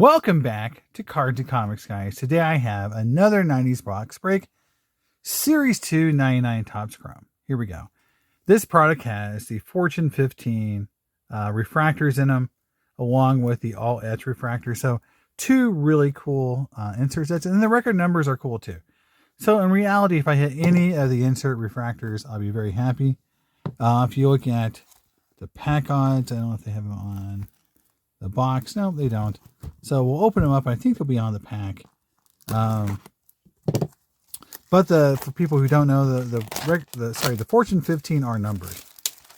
Welcome back to Cards and Comics, guys. Today I have another 90s box break, Series 2 99 Topps Chrome. Here we go. This product has the Fortune 15 refractors in them, along with the all-etch refractor. So two really cool insert sets, and the record numbers are cool too. So in reality, if I hit any of the insert refractors, I'll be very happy. If you look at the pack odds, I don't know if they have them on the box. No, they don't. So we'll open them up. I think they'll be on the pack. But for people who don't know, the Fortune 15 are numbered.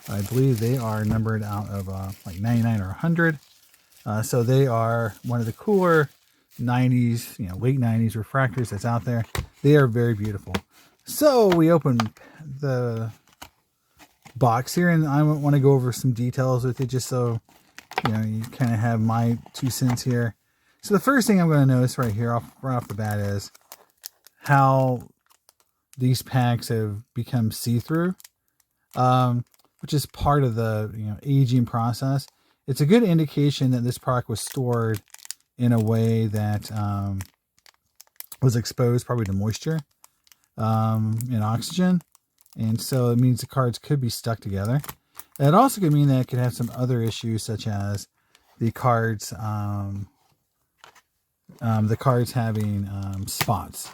I believe they are numbered out of like 99 or 100. So they are one of the cooler 90s, late 90s refractors that's out there. They are very beautiful. So we open the box here, and I want to go over some details with it, just so you kind of have my 2 cents here. So the first thing I'm going to notice right here right off the bat is how these packs have become see-through, which is part of the aging process. It's a good indication that this product was stored in a way that was exposed probably to moisture and oxygen, and so it means the cards could be stuck together. It also could mean that it could have some other issues, such as the cards having spots.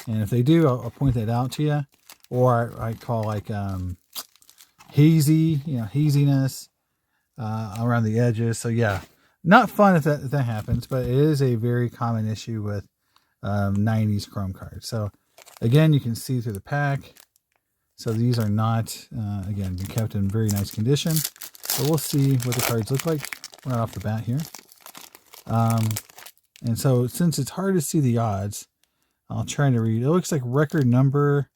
And if they do, I'll point that out to you. Or I call like haziness around the edges. So yeah, not fun if that happens, but it is a very common issue with 90s Chrome cards. So again, you can see through the pack. So these are not, again, been kept in very nice condition. So we'll see what the cards look like right off the bat here. And so since it's hard to see the odds, I'll try to read. It looks like record number,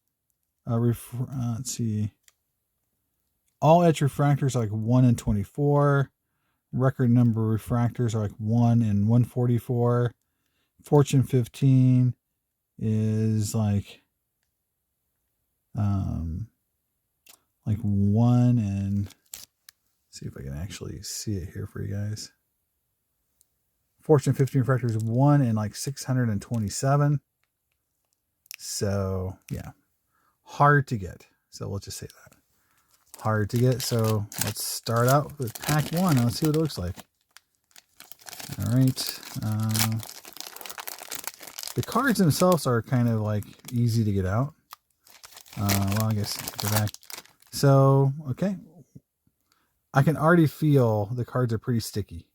let's see. All etch refractors are like 1 in 24. Record number refractors are like 1 in 144. Fortune 15 is like 1 and see if I can actually see it here for you guys. Fortune 15 refractor is 1 in like 627. So yeah, hard to get. So we'll just say that, hard to get. So let's start out with pack 1 and let's see what it looks like. All right. The cards themselves are kind of like easy to get out. Well, I guess go back. So, okay. I can already feel the cards are pretty sticky.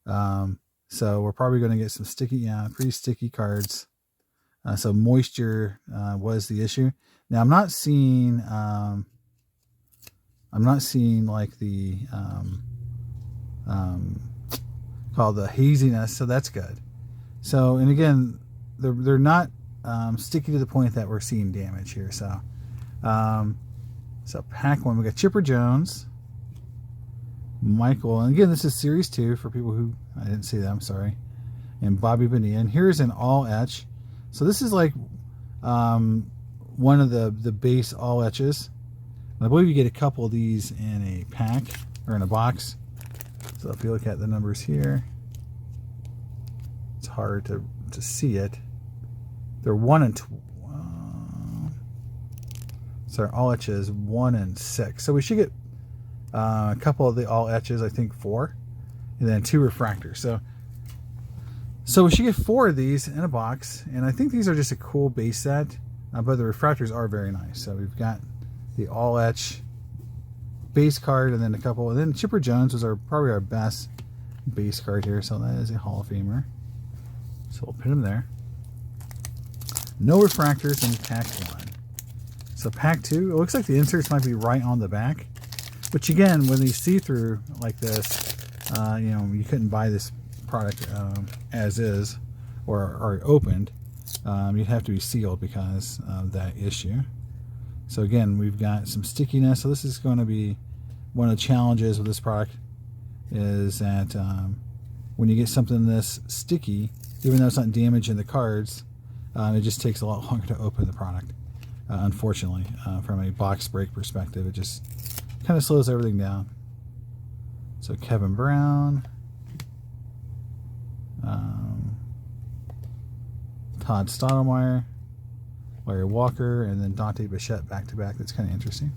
So we're probably going to get some sticky, pretty sticky cards. So moisture was the issue. Now I'm not seeing like the called the haziness. So that's good. So, and again, they're not sticky to the point that we're seeing damage here. So, so pack 1, we got Chipper Jones, Michael, and again, this is Series 2 for people who I didn't see that. I'm sorry, and Bobby Bonilla. And here's an all etch. So this is like one of the base all etches. And I believe you get a couple of these in a pack or in a box. So if you look at the numbers here, it's hard to see it. They're 1 and 2. So all etches 1 and 6. So we should get a couple of the all etches. I think 4, and then 2 refractors. So we should get 4 of these in a box. And I think these are just a cool base set. But the refractors are very nice. So we've got the all etch base card, and then a couple. And then Chipper Jones was probably our best base card here. So that is a Hall of Famer. So we'll put him there. No refractors in pack 1. So pack 2, it looks like the inserts might be right on the back, which again, when they see through like this, you couldn't buy this product as is or opened. You'd have to be sealed because of that issue. So again, we've got some stickiness. So this is going to be one of the challenges with this product, is that when you get something this sticky, even though it's not damaging the cards, it just takes a lot longer to open the product. Unfortunately, from a box break perspective, it just kind of slows everything down. So Kevin Brown, Todd Stottlemyre, Larry Walker, and then Dante Bichette back to back. That's kind of interesting.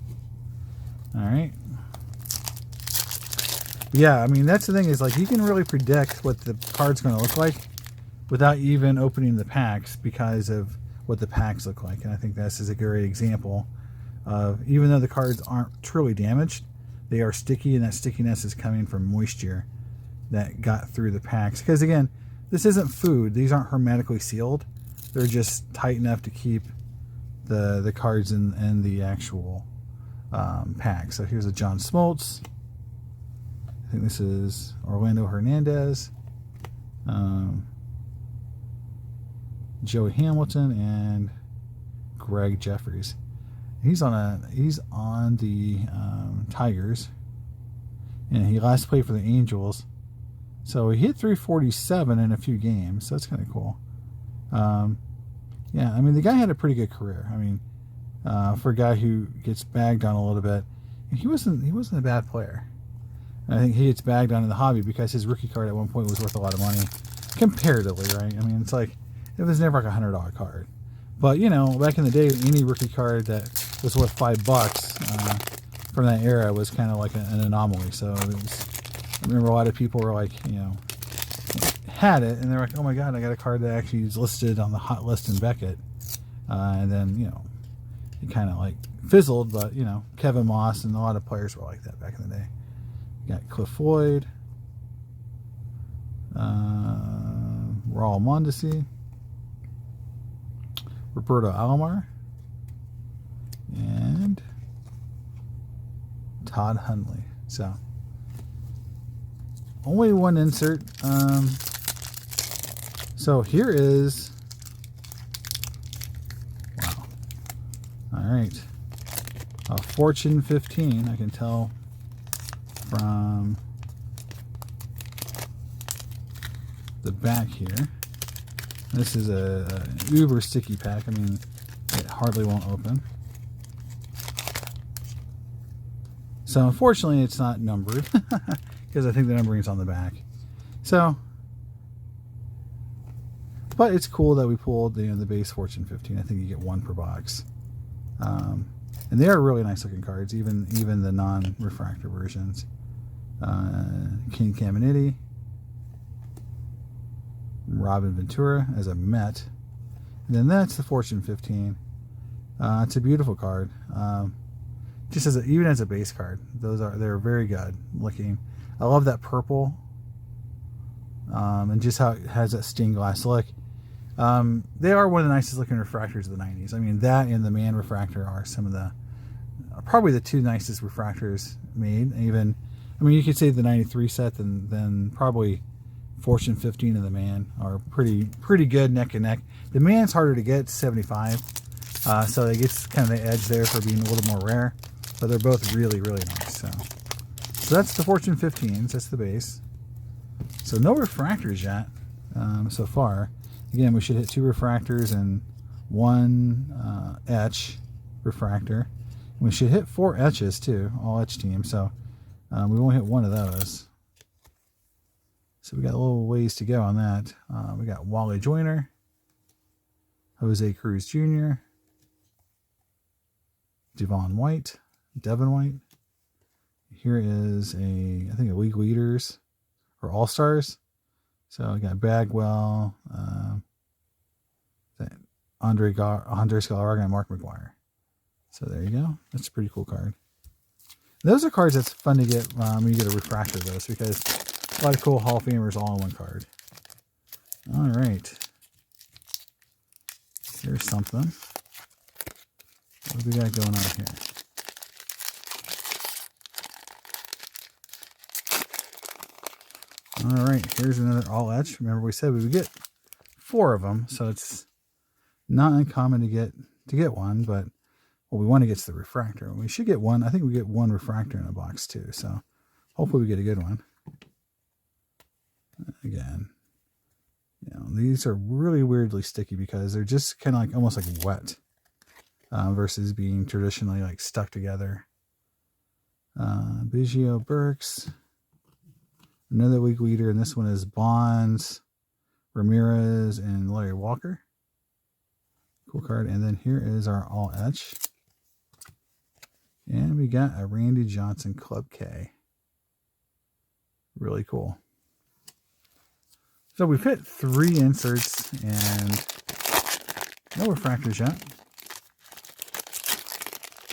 All right. Yeah, I mean, that's the thing is, like, you can really predict what the card's going to look like without even opening the packs because of what the packs look like. And I think this is a great example of, even though the cards aren't truly damaged, they are sticky, and that stickiness is coming from moisture that got through the packs. Because again, this isn't food. These aren't hermetically sealed. They're just tight enough to keep the cards in the actual pack. So here's a John Smoltz. I think this is Orlando Hernandez, Joey Hamilton, and Greg Jeffries. He's on the Tigers, and he last played for the Angels. So he hit 347 in a few games. So that's kind of cool. Yeah, I mean, the guy had a pretty good career. I mean, for a guy who gets bagged on a little bit, he wasn't a bad player. And I think he gets bagged on in the hobby because his rookie card at one point was worth a lot of money, comparatively, right? I mean, it's like, it was never like $100 card. But, you know, back in the day, any rookie card that was worth $5 from that era was kind of like an anomaly. So it was, I remember a lot of people were like, you know, had it, and they're like, oh my God, I got a card that actually is listed on the hot list in Beckett. And then, you know, it kind of like fizzled, but, you know, Kevin Moss and a lot of players were like that back in the day. You got Cliff Floyd, Raul Mondesi, Roberto Alomar, and Todd Hundley. So only one insert. So here is, wow. All right. A Fortune 15, I can tell from the back here. This is a uber sticky pack. I mean, it hardly won't open. So unfortunately, it's not numbered because I think the numbering is on the back. So, but it's cool that we pulled the base Fortune 15. I think you get one per box, and they are really nice looking cards, even the non-refractor versions. King Caminiti, Robin Ventura as a Met, and then that's the Fortune 15. It's a beautiful card. Just even as a base card, they're very good looking. I love that purple, and just how it has that stained glass look. They are one of the nicest looking refractors of the 90s. I mean, that and the Man Refractor are some of the probably the two nicest refractors made. Even, I mean, you could say the 93 set, then probably Fortune 15 and the Man are pretty good neck and neck. The Man's harder to get, 75, so it gets kind of the edge there for being a little more rare. But they're both really, really nice. So that's the Fortune 15s. That's the base. So no refractors yet so far. Again, we should hit 2 refractors and 1 etch refractor. And we should hit 4 etches too, all etch team. So we won't hit 1 of those. So we got a little ways to go on that. We got Wally Joyner, Jose Cruz Jr., Devon White. Here is I think a league leaders or all stars. So we got Bagwell, Andre Galarraga, and Mark McGuire. So there you go. That's a pretty cool card. Those are cards that's fun to get when you get a refractor of those, because a lot of cool Hall of Famers all in one card. All right. Here's something. What do we got going on here? All right, here's another all etch. Remember, we said we would get 4 of them, so it's not uncommon to get one. But what we want to get is the refractor. We should get one. I think we get 1 refractor in a box too. So hopefully we get a good one. Again, you know, these are really weirdly sticky because they're just kind of like almost like wet versus being traditionally like stuck together. Biggio Burks. Another league leader, and this one is Bonds, Ramirez, and Larry Walker. Cool card. And then here is our all etch. And we got a Randy Johnson Club K. Really cool. So we've hit 3 inserts and no refractors yet.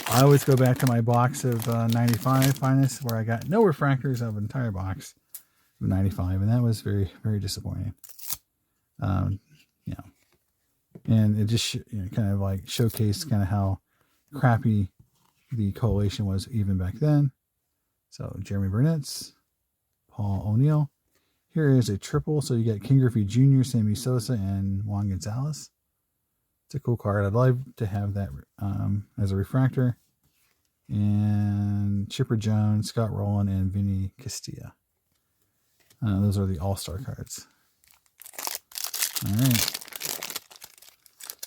I always go back to my box of 95 finest where I got no refractors of an entire box of 95, and that was very, very disappointing. And it just kind of like showcased kind of how crappy the collation was even back then. So Jeremy Burnett's, Paul O'Neill. Here is a triple, so you get King Griffey Jr., Sammy Sosa, and Juan Gonzalez. It's a cool card. I'd love to have that as a refractor. And Chipper Jones, Scott Rowland, and Vinny Castilla. Those are the all-star cards. All right.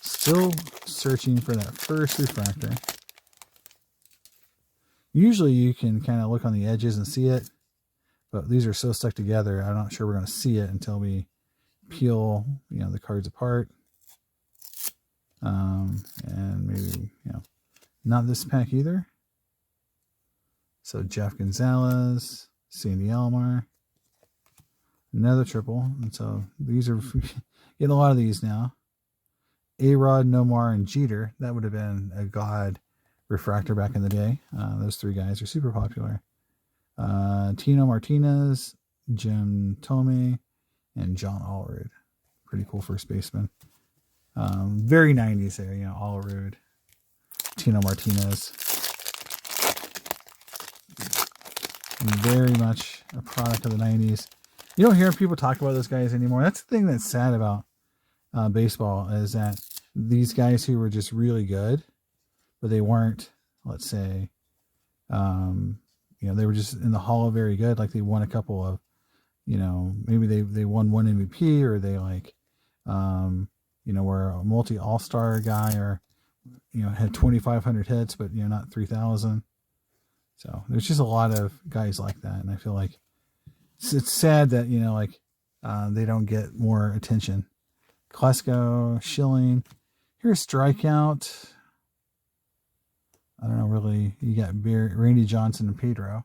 Still searching for that first refractor. Usually you can kind of look on the edges and see it, but these are so stuck together, I'm not sure we're going to see it until we peel, the cards apart. And maybe, not this pack either. So Jeff Gonzalez, Sandy Alomar, another triple. And so these are getting a lot of these now. A-Rod, Nomar, and Jeter. That would have been a god refractor back in the day. Those 3 guys are super popular. Tino Martinez, Jim Thome, and John Allred. Pretty cool first baseman. Very 90s there, Allred, Tino Martinez. Very much a product of the 90s. You don't hear people talk about those guys anymore. That's the thing that's sad about baseball, is that these guys who were just really good, but they weren't, let's say, they were just in the Hall of Very Good. Like they won a couple of, maybe they won 1 MVP, or they were a multi all-star guy, or, had 2,500 hits, but, not 3,000. So there's just a lot of guys like that. And I feel like it's sad that, they don't get more attention. Klesko, Schilling. Here's Strikeout. I don't know, really. You got Randy Johnson and Pedro.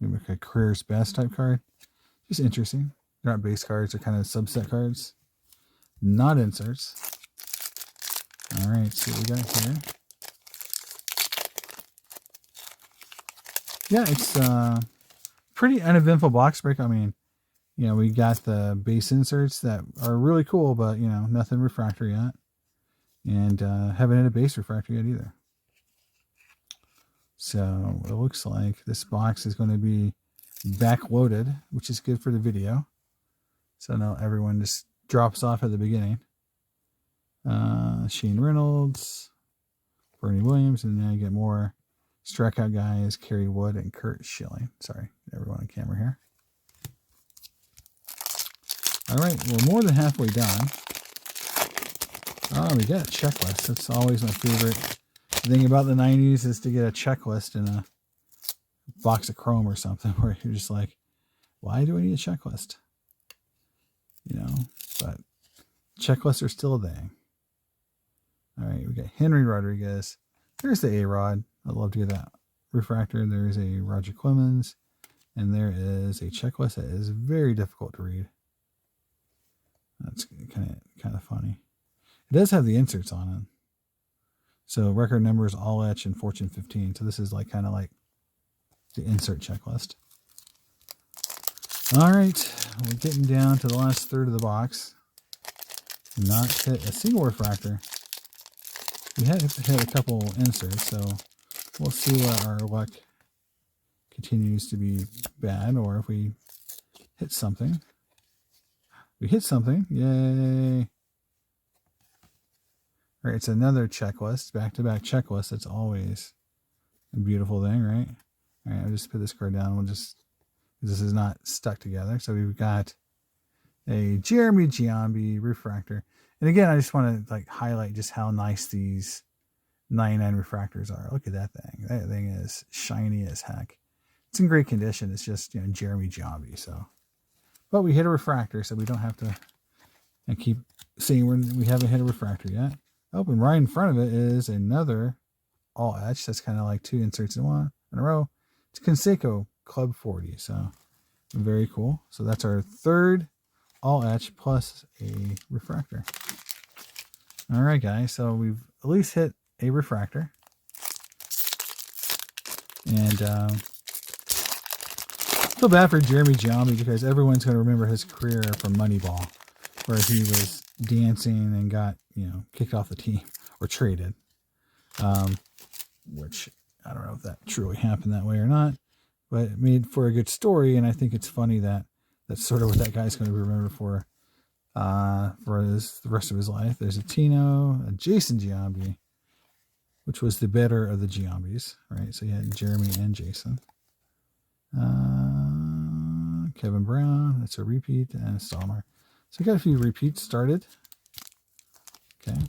Maybe like a career's best type card. Just interesting. They're not base cards. They're kind of subset cards. Not inserts. All right, see what we got here. Yeah, it's pretty uneventful box break. I mean, we got the base inserts that are really cool, but, nothing refractor yet. And haven't had a base refractor yet either. So it looks like this box is going to be backloaded, which is good for the video. So now everyone just drops off at the beginning. Shane Reynolds, Bernie Williams, and then you get more strikeout guys, Kerry Wood and Kurt Schilling. Sorry, everyone on camera here. All right, we're more than halfway done. Oh, we got a checklist. That's always my favorite thing about the 90s, is to get a checklist in a box of Chrome or something, where you're just like, why do I need a checklist? But checklists are still a thing. All right, we got Henry Rodriguez. There's the A-Rod. I'd love to get that refractor. There's a Roger Clemens, and there is a checklist that is very difficult to read. That's kind of funny. It does have the inserts on it. So record numbers, all etch, and Fortune 15. So this is kind of like the insert checklist. All right, we're getting down to the last third of the box. Not hit a single refractor. We had hit a couple inserts, so we'll see what our luck continues to be bad, or if we hit something. We hit something. Yay. All right, it's another checklist, back-to-back checklist. That's always a beautiful thing, right? All right, I'll just put this card down. We'll just, this is not stuck together. So we've got a Jeremy Giambi refractor. And again, I just want to highlight just how nice these 99 refractors are. Look at that thing. That thing is shiny as heck. It's in great condition. It's just, Jeremy Giambi. So, but we hit a refractor, so we don't have to and keep seeing we haven't hit a refractor yet. Oh, and right in front of it is another all etch. That's kind of like 2 inserts in a row. It's Conseco Club 40. So very cool. So that's our third all etch plus a refractor. All right, guys. So we've at least hit a refractor. And feel bad for Jeremy Giambi because everyone's going to remember his career from Moneyball, where he was dancing and got, kicked off the team or traded. Which I don't know if that truly happened that way or not, but it made for a good story. And I think it's funny that that's sort of what that guy's going to be remembered for the rest of his life. There's a Tino, a Jason Giambi, which was the better of the Giambis, right? So you had Jeremy and Jason. Kevin Brown, that's a repeat, and a Stalmer. So we got a few repeats started. Okay.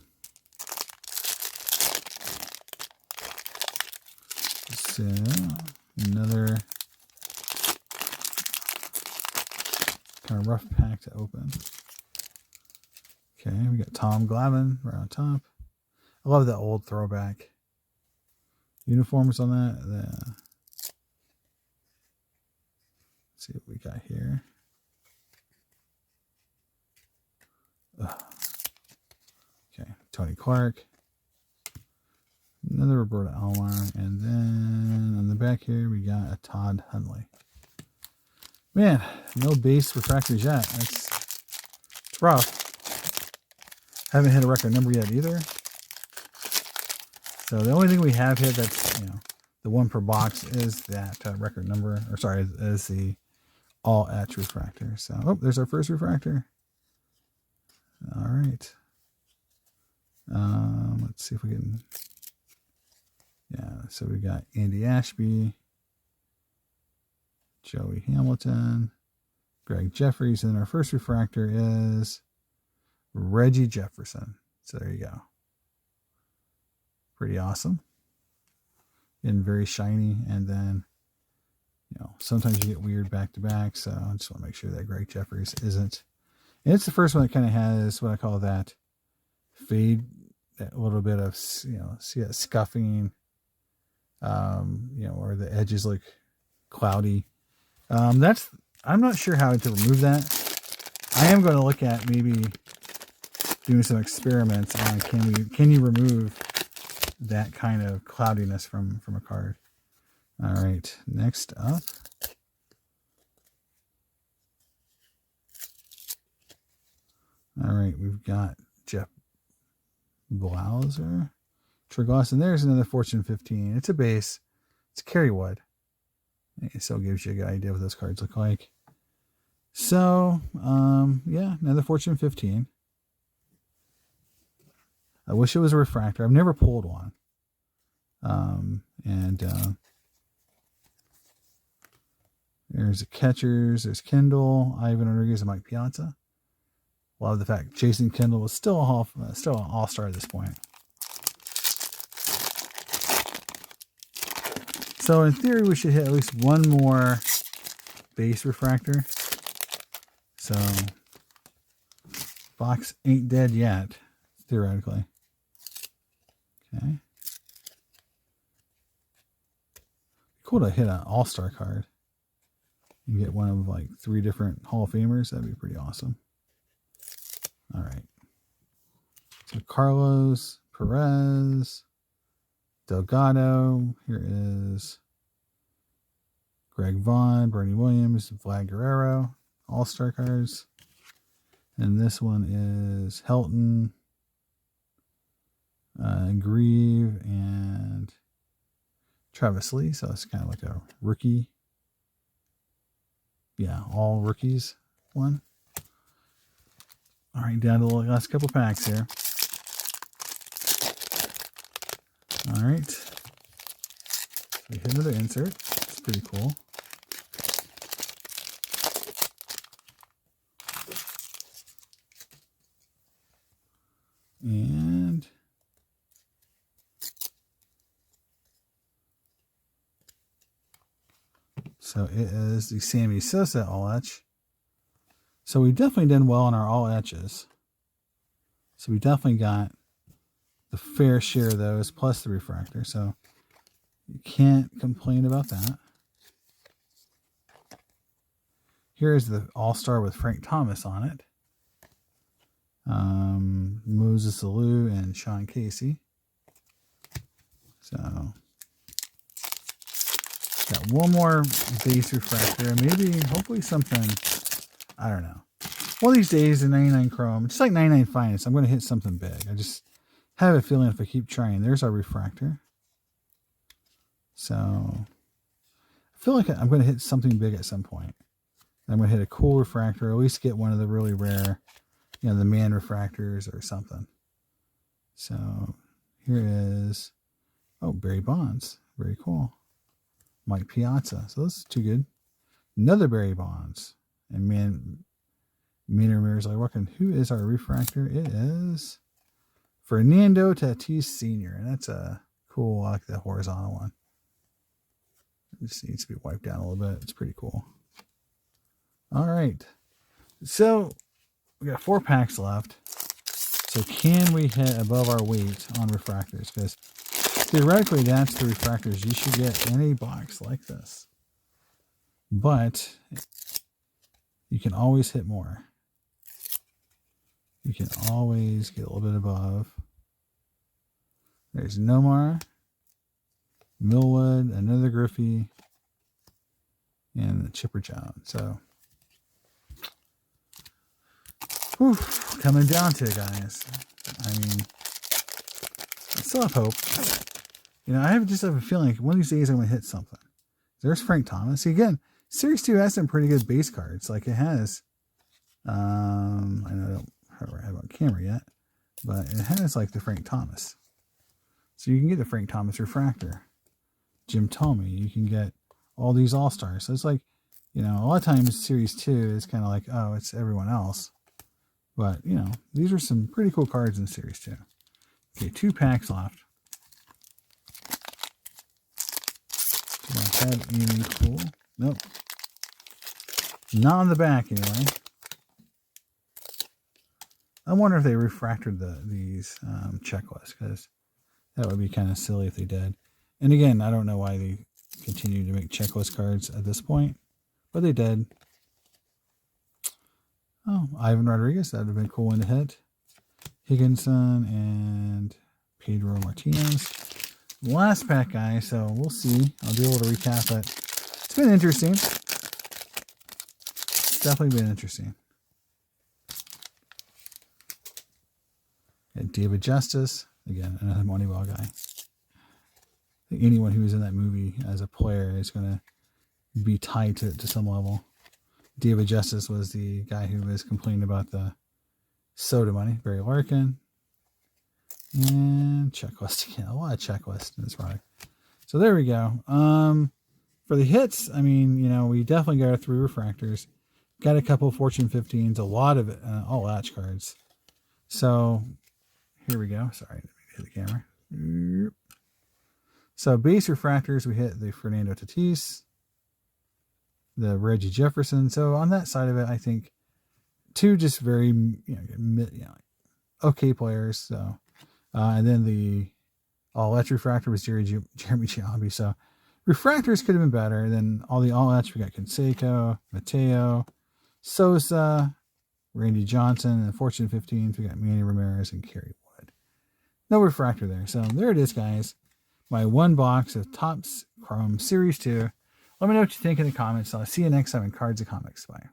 So another kind of rough pack to open. Okay, we got Tom Glavine right on top. I love that old throwback uniforms on that. Let's see what we got here. Okay, Tony Clark. Another Roberto Alomar. And then on the back here, we got a Todd Hundley. Man, no base refractors yet. It's rough. Haven't hit a record number yet either. So the only thing we have hit that's, the one per box is that record number, or sorry, is the all etch refractor. So, there's our first refractor. All right. Let's see if we can. Yeah, so we got Andy Ashby, Joey Hamilton, Greg Jeffries, and our first refractor is Reggie Jefferson. So there you go. Pretty awesome. And very shiny. And then, sometimes you get weird back-to-back. So I just want to make sure that Greg Jeffries isn't. And it's the first one that kind of has what I call that fade, that little bit of, see that scuffing, or the edges look cloudy. I'm not sure how to remove that. I am going to look at maybe doing some experiments on can you remove that kind of cloudiness from a card. All right, next up. All right, we've got Jeff Blauser. Triglass, and there's another Fortune 15. It's a base. It's Kerry Wood. So it gives you a good idea what those cards look like. So, yeah, another Fortune 15. I wish it was a refractor. I've never pulled one. There's the catchers. There's Kendall, Ivan Rodriguez, and Mike Piazza. Love the fact Jason Kendall was still an all-star at this point. So in theory, we should hit at least one more base refractor. So box ain't dead yet, theoretically. Okay. Cool to hit an all-star card. You get one of like 3 different Hall of Famers. That'd be pretty awesome. All right. So Carlos, Perez, Delgado. Here is Greg Vaughn, Bernie Williams, Vlad Guerrero. All-star cards. And this one is Helton, Grieve, and Travis Lee. So it's kind of like a rookie. Yeah, all rookies one. All right, down to the last couple packs here. All right. So we hit another insert. It's pretty cool. And so it is the Sammy Sosa all etch. So we've definitely done well on our all etches. So we definitely got the fair share of those, plus the refractor. So you can't complain about that. Here is the All-Star with Frank Thomas on it. Moses Alou and Sean Casey. So got one more base refractor, maybe, hopefully something, I don't know. One of these days, the 99 Chrome, just like 99 Finest, I'm going to hit something big. I just have a feeling if I keep trying. There's our refractor. So I feel like I'm going to hit something big at some point. I'm going to hit a cool refractor, or at least get one of the really rare, you know, the man refractors or something. So here is, oh, Barry Bonds. Very cool. Mike Piazza. So those are too good. Another Barry Bonds. And Manny Ramirez. Who is our refractor? It is Fernando Tatis Sr. And that's a cool, I like the horizontal one. It just needs to be wiped down a little bit. It's pretty cool. All right. So we got 4 packs left. So can we hit above our weight on refractors? Because theoretically, that's the refractors you should get in a box like this. But you can always hit more. You can always get a little bit above. There's Nomar, Millwood, another Griffey, and the Chipper Jones. So, whew, coming down to it, guys. I mean, I still have hope. You know, I just have a feeling like one of these days I'm going to hit something. There's Frank Thomas. See, again, Series 2 has some pretty good base cards. Like it has, I know I don't have it on camera yet, but it has like the Frank Thomas. So you can get the Frank Thomas refractor. Jim Thome, you can get all these All-Stars. So it's like, you know, a lot of times Series 2 is kind of like, oh, it's everyone else. But, you know, these are some pretty cool cards in Series 2. Okay, 2 packs left. Do I have any cool? Nope. Not on the back, anyway. I wonder if they refractored these checklists, because that would be kind of silly if they did. And again, I don't know why they continue to make checklist cards at this point, but they did. Oh, Ivan Rodriguez, that would have been a cool one to hit. Higginson and Pedro Martinez. Last pack, guys, so we'll see. I'll be able to recap it. It's been interesting. It's definitely been interesting. And David Justice, again, another Moneyball guy. I think anyone who was in that movie as a player is going to be tied to some level. David Justice was the guy who was complaining about the soda money. Barry Larkin. And checklist again. A lot of checklists in this product. So there we go. For the hits, I mean, you know, we definitely got our 3 refractors. Got a couple Fortune 15s. A lot of it, all latch cards. So here we go. Sorry, let me hit the camera. So base refractors, we hit the Fernando Tatis, the Reggie Jefferson. So on that side of it, I think 2 just very, okay players. So, and then the all-etch refractor was Jeremy Giambi. So refractors could have been better. Then all the all-etch, we got Canseco, Mateo, Sosa, Randy Johnson, and Fortune 15s, we got Manny Ramirez and Kerry Wood. No refractor there. So there it is, guys. My 1 box of Topps Chrome Series 2. Let me know what you think in the comments. I'll see you next time in Cards and Comics. Bye.